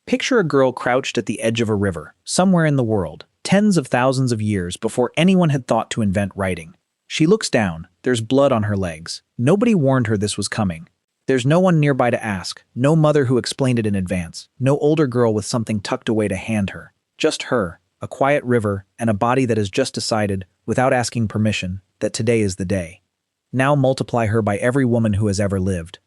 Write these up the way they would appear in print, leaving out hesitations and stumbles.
Picture a girl crouched at the edge of a river, somewhere in the world, tens of thousands of years before anyone had thought to invent writing. She looks down, there's blood on her legs. Nobody warned her this was coming. There's no one nearby to ask, no mother who explained it in advance, no older girl with something tucked away to hand her. Just her, a quiet river, and a body that has just decided, without asking permission, that today is the day. Now multiply her by every woman who has ever lived.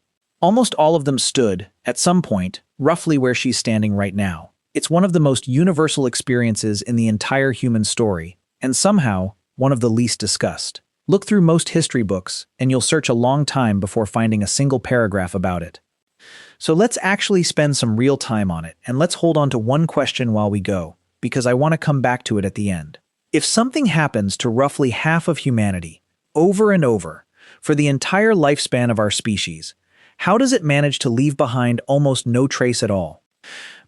Almost all of them stood, at some point, roughly where she's standing right now. It's one of the most universal experiences in the entire human story, and somehow, one of the least discussed. Look through most history books, and you'll search a long time before finding a single paragraph about it. So let's actually spend some real time on it, and let's hold on to one question while we go, because I want to come back to it at the end. If something happens to roughly half of humanity, over and over, for the entire lifespan of our species, how does it manage to leave behind almost no trace at all?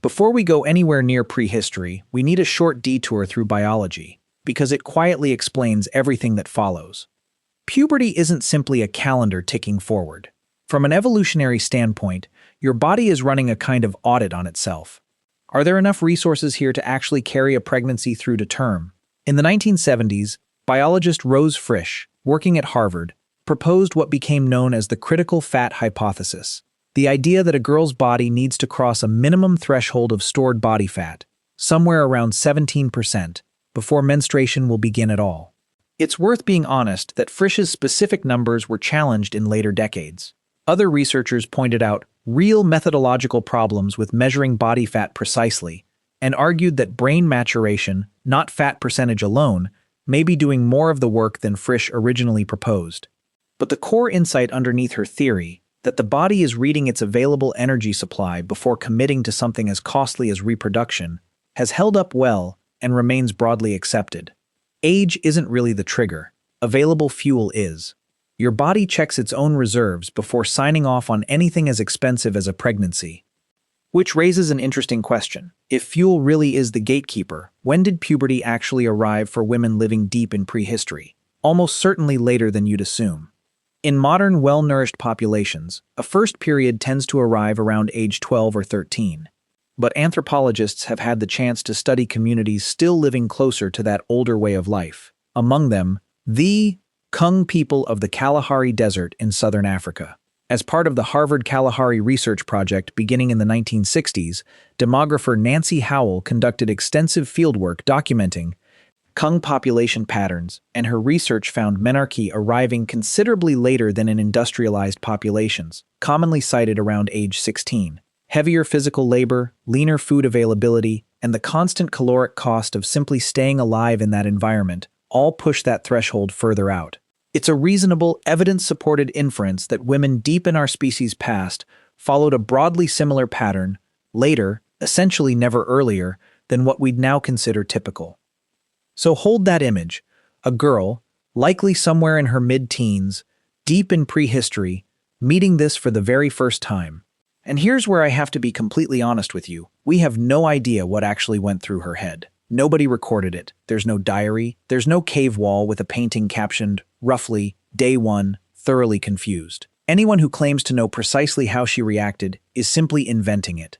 Before we go anywhere near prehistory, we need a short detour through biology, because it quietly explains everything that follows. Puberty isn't simply a calendar ticking forward. From an evolutionary standpoint, your body is running a kind of audit on itself. Are there enough resources here to actually carry a pregnancy through to term? In the 1970s, biologist Rose Frisch, working at Harvard, proposed what became known as the critical fat hypothesis, the idea that a girl's body needs to cross a minimum threshold of stored body fat, somewhere around 17%, before menstruation will begin at all. It's worth being honest that Frisch's specific numbers were challenged in later decades. Other researchers pointed out real methodological problems with measuring body fat precisely, and argued that brain maturation, not fat percentage alone, may be doing more of the work than Frisch originally proposed. But the core insight underneath her theory, that the body is reading its available energy supply before committing to something as costly as reproduction, has held up well and remains broadly accepted. Age isn't really the trigger. Available fuel is. Your body checks its own reserves before signing off on anything as expensive as a pregnancy. Which raises an interesting question. If fuel really is the gatekeeper, when did puberty actually arrive for women living deep in prehistory? Almost certainly later than you'd assume. In modern, well-nourished populations, a first period tends to arrive around age 12 or 13. But anthropologists have had the chance to study communities still living closer to that older way of life. Among them, the Kung people of the Kalahari Desert in southern Africa. As part of the Harvard Kalahari Research Project beginning in the 1960s, demographer Nancy Howell conducted extensive fieldwork documenting Kung population patterns, and her research found menarche arriving considerably later than in industrialized populations, commonly cited around age 16. Heavier physical labor, leaner food availability, and the constant caloric cost of simply staying alive in that environment all push that threshold further out. It's a reasonable, evidence-supported inference that women deep in our species' past followed a broadly similar pattern, later, essentially never earlier, than what we'd now consider typical. So hold that image, a girl, likely somewhere in her mid-teens, deep in prehistory, meeting this for the very first time. And here's where I have to be completely honest with you. We have no idea what actually went through her head. Nobody recorded it. There's no diary. There's no cave wall with a painting captioned, roughly, Day 1, thoroughly confused. Anyone who claims to know precisely how she reacted is simply inventing it.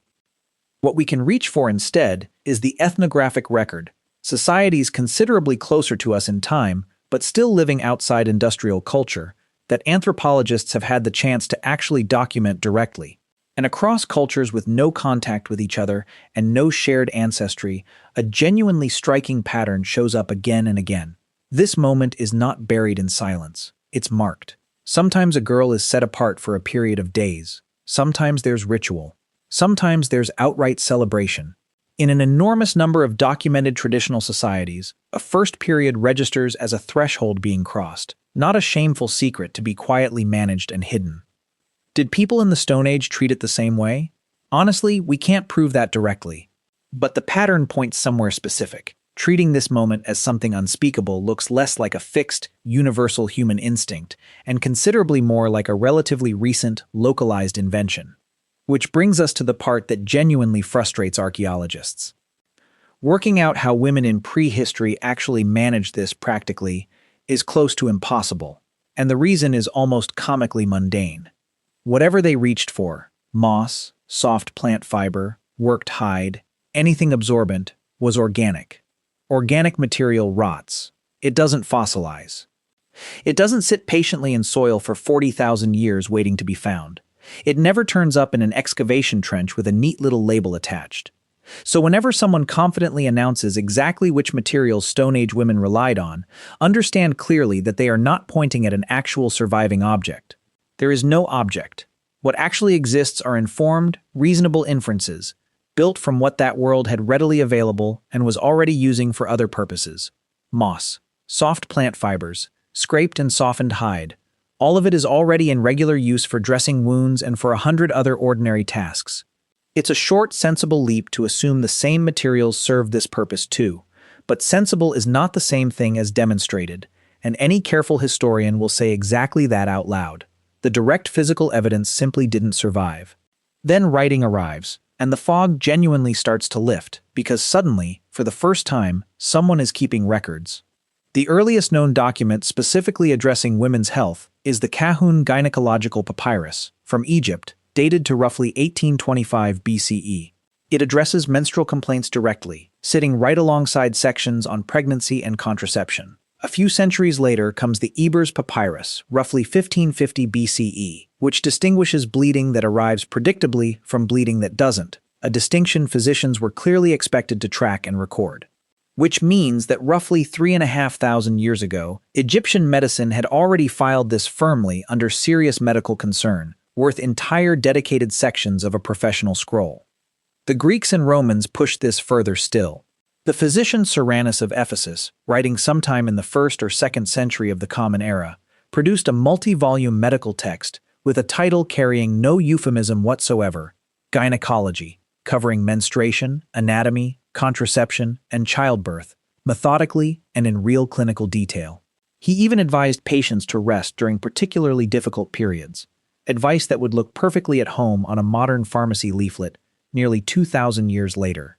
What we can reach for instead is the ethnographic record, societies considerably closer to us in time, but still living outside industrial culture, that anthropologists have had the chance to actually document directly. And across cultures with no contact with each other and no shared ancestry, a genuinely striking pattern shows up again and again. This moment is not buried in silence. It's marked. Sometimes a girl is set apart for a period of days. Sometimes there's ritual. Sometimes there's outright celebration. In an enormous number of documented traditional societies, a first period registers as a threshold being crossed, not a shameful secret to be quietly managed and hidden. Did people in the Stone Age treat it the same way? Honestly, we can't prove that directly. But the pattern points somewhere specific. Treating this moment as something unspeakable looks less like a fixed, universal human instinct, and considerably more like a relatively recent, localized invention. Which brings us to the part that genuinely frustrates archaeologists. Working out how women in prehistory actually managed this practically is close to impossible, and the reason is almost comically mundane. Whatever they reached for, moss, soft plant fiber, worked hide, anything absorbent, was organic. Organic material rots. It doesn't fossilize. It doesn't sit patiently in soil for 40,000 years waiting to be found. It never turns up in an excavation trench with a neat little label attached. So whenever someone confidently announces exactly which materials Stone Age women relied on, understand clearly that they are not pointing at an actual surviving object. There is no object. What actually exists are informed, reasonable inferences, built from what that world had readily available and was already using for other purposes. Moss, soft plant fibers, scraped and softened hide. All of it is already in regular use for dressing wounds and for 100 other ordinary tasks. It's a short, sensible leap to assume the same materials serve this purpose too, but sensible is not the same thing as demonstrated, and any careful historian will say exactly that out loud. The direct physical evidence simply didn't survive. Then writing arrives, and the fog genuinely starts to lift, because suddenly, for the first time, someone is keeping records. The earliest known document specifically addressing women's health is the Kahun Gynecological Papyrus, from Egypt, dated to roughly 1825 BCE. It addresses menstrual complaints directly, sitting right alongside sections on pregnancy and contraception. A few centuries later comes the Ebers Papyrus, roughly 1550 BCE, which distinguishes bleeding that arrives predictably from bleeding that doesn't, a distinction physicians were clearly expected to track and record. Which means that roughly 3,500 years ago, Egyptian medicine had already filed this firmly under serious medical concern, worth entire dedicated sections of a professional scroll. The Greeks and Romans pushed this further still. The physician Cyrannus of Ephesus, writing sometime in the 1st or 2nd century of the Common Era, produced a multi-volume medical text with a title carrying no euphemism whatsoever, Gynecology, covering menstruation, anatomy, contraception, and childbirth, methodically and in real clinical detail. He even advised patients to rest during particularly difficult periods, advice that would look perfectly at home on a modern pharmacy leaflet nearly 2,000 years later.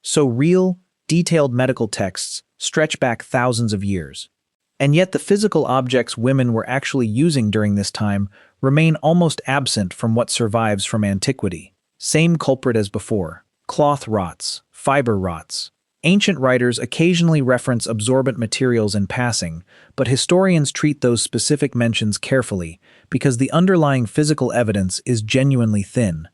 So real, detailed medical texts stretch back thousands of years. And yet the physical objects women were actually using during this time remain almost absent from what survives from antiquity. Same culprit as before. Cloth rots, fiber rots. Ancient writers occasionally reference absorbent materials in passing, but historians treat those specific mentions carefully because the underlying physical evidence is genuinely thin.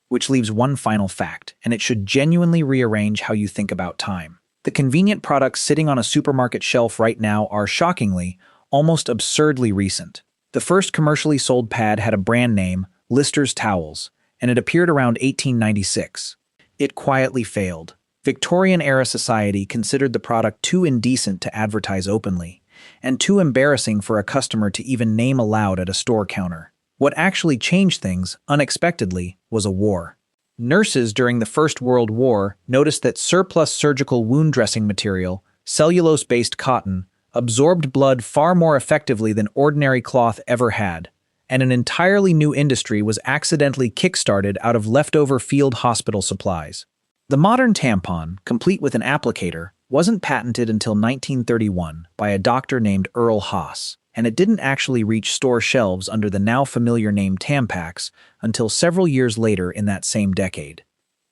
Which leaves one final fact, and it should genuinely rearrange how you think about time. The convenient products sitting on a supermarket shelf right now are, shockingly, almost absurdly recent. The first commercially sold pad had a brand name, Lister's Towels, and it appeared around 1896. It quietly failed. Victorian-era society considered the product too indecent to advertise openly, and too embarrassing for a customer to even name aloud at a store counter. What actually changed things, unexpectedly, was a war. Nurses during the First World War noticed that surplus surgical wound dressing material, cellulose-based cotton, absorbed blood far more effectively than ordinary cloth ever had, and an entirely new industry was accidentally kick-started out of leftover field hospital supplies. The modern tampon, complete with an applicator, wasn't patented until 1931 by a doctor named Earl Haas, and it didn't actually reach store shelves under the now familiar name Tampax until several years later in that same decade.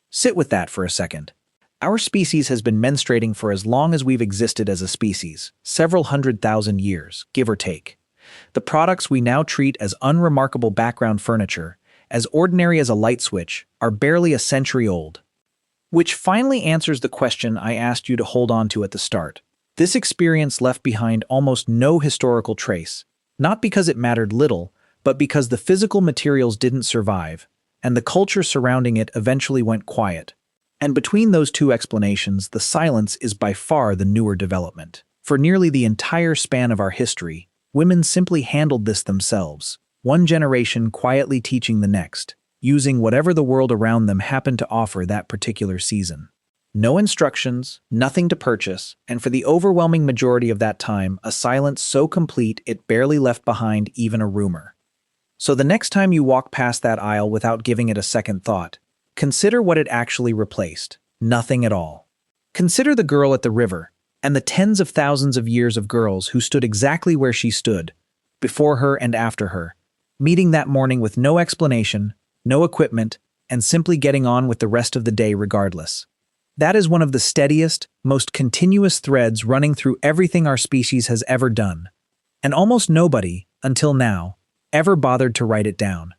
Sit with that for a second. Our species has been menstruating for as long as we've existed as a species, several 100,000 years, give or take. The products we now treat as unremarkable background furniture, as ordinary as a light switch, are barely a century old. Which finally answers the question I asked you to hold on to at the start. This experience left behind almost no historical trace, not because it mattered little, but because the physical materials didn't survive, and the culture surrounding it eventually went quiet. And between those two explanations, the silence is by far the newer development. For nearly the entire span of our history, women simply handled this themselves, one generation quietly teaching the next, using whatever the world around them happened to offer that particular season. No instructions, nothing to purchase, and for the overwhelming majority of that time, a silence so complete it barely left behind even a rumor. So the next time you walk past that aisle without giving it a second thought, consider what it actually replaced. Nothing at all. Consider the girl at the river, and the tens of thousands of years of girls who stood exactly where she stood, before her and after her, meeting that morning with no explanation, no equipment, and simply getting on with the rest of the day regardless. That is one of the steadiest, most continuous threads running through everything our species has ever done. And almost nobody, until now, ever bothered to write it down.